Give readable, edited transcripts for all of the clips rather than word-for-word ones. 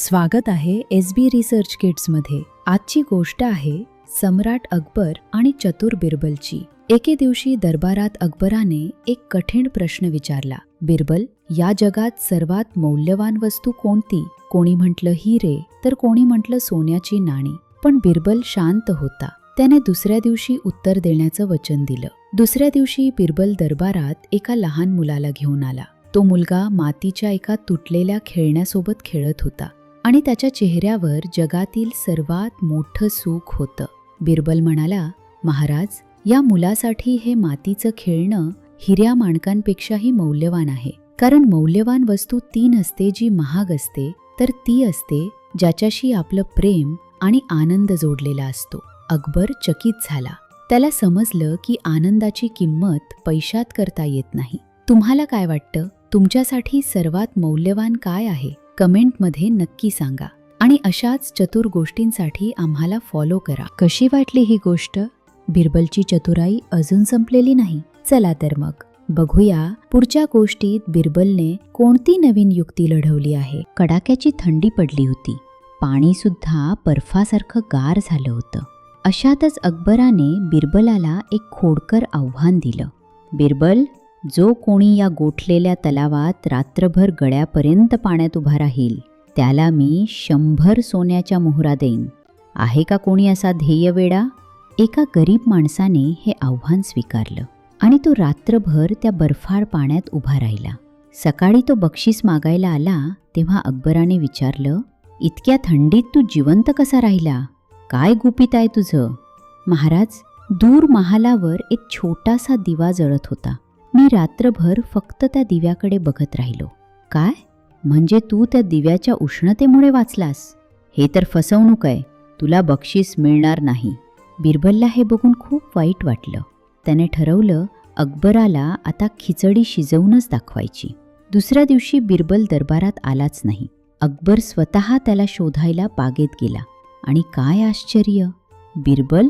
स्वागत आहे SB research किड्समध्ये। आजची गोष्ट आहे सम्राट अकबर आणि चतुर बिरबलची। एके दिवशी दरबारात अकबराने एक कठीण प्रश्न विचारला। बिरबल, या जगात सर्वात मौल्यवान वस्तू कोणती? कोणी म्हटलं हिरे, तर कोणी म्हटलं सोन्याची नाणी। पण बिरबल शांत होता। त्याने दुसऱ्या दिवशी उत्तर देण्याचं वचन दिलं। दुसऱ्या दिवशी बिरबल दरबारात एका लहान मुलाला घेऊन आला। तो मुलगा मातीच्या एका तुटलेल्या खेळण्यासोबत खेळत होता आणि त्याच्या चेहऱ्यावर जगातील सर्वात मोठं सुख होतं। बिरबल म्हणाला, महाराज, या मुलासाठी हे मातीचं खेळणं हिऱ्या माणकांपेक्षाही मौल्यवान आहे। कारण मौल्यवान वस्तू ती नसते जी महाग असते, तर ती असते ज्याच्याशी आपलं प्रेम आणि आनंद जोडलेला असतो। अकबर चकित झाला। त्याला समजलं की आनंदाची किंमत पैशात करता येत नाही। तुम्हाला काय वाटतं? तुमच्यासाठी सर्वात मौल्यवान काय आहे? कमेंटमध्ये नक्की सांगा। आणि अशाच चतुर गोष्टींसाठी आम्हाला फॉलो करा। कशी वाटली ही गोष्ट? बिरबलची चतुराई अजून संपलेली नाही। चला तर मग बघूया पुढच्या गोष्टीत बिरबलने कोणती नवीन युक्ती लढवली आहे। कडाक्याची थंडी पडली होती। पाणी सुद्धा बर्फासारखं गार झालं होतं। अशातच अकबराने बिरबलाला एक खोडकर आव्हान दिलं। बिरबल, जो कोणी या गोठलेल्या तलावात रात्रभर गळ्यापर्यंत पाण्यात उभा राहील, त्याला मी 100 सोन्याच्या मोहरा देईन। आहे का कोणी असा ध्येयवेडा? एका गरीब माणसाने हे आव्हान स्वीकारलं आणि तो रात्रभर त्या बर्फाळ पाण्यात उभा राहिला। सकाळी तो बक्षीस मागायला आला तेव्हा अकबराने विचारलं, इतक्या थंडीत तू जिवंत कसा राहिला? काय गुपित आहे तुझं? महाराज, दूर महालावर एक छोटासा दिवा जळत होता। मी रात्रभर फक्त त्या दिव्याकडे बघत राहिलो। काय? म्हणजे तू त्या दिव्याच्या उष्णतेमुळे वाचलास? हे तर फसवणूक आहे। तुला बक्षीस मिळणार नाही। बिरबलला हे बघून खूप वाईट वाटलं। त्याने ठरवलं अकबराला आता खिचडी शिजवूनच दाखवायची। दुसऱ्या दिवशी बिरबल दरबारात आलाच नाही। अकबर स्वतः त्याला शोधायला बागेत गेला आणि काय आश्चर्य! बिरबल,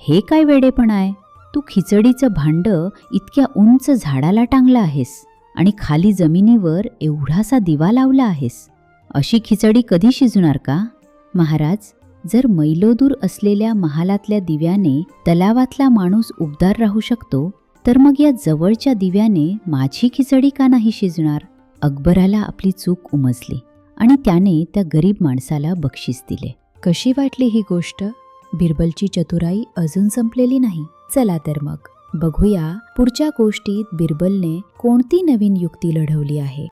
हे काय वेडेपण आहे? तू खिचडीचं भांडं इतक्या उंच झाडाला टांगलं आहेस आणि खाली जमिनीवर एवढासा दिवा लावला आहेस। अशी खिचडी कधी शिजणार का? महाराज, जर मैलोदूर असलेल्या महालातल्या दिव्याने तलावातला माणूस उबदार राहू शकतो, तर मग या जवळच्या दिव्याने माझी खिचडी का नाही शिजणार? अकबराला आपली चूक उमजली आणि त्याने त्या गरीब माणसाला बक्षीस दिले। कशी वाटली ही गोष्ट? बिरबलची चतुराई अजून संपलेली नाही। चला तर मग बघूया पुढच्या गोष्टीत बिरबलने कोणती नवीन युक्ती लढवली आहे।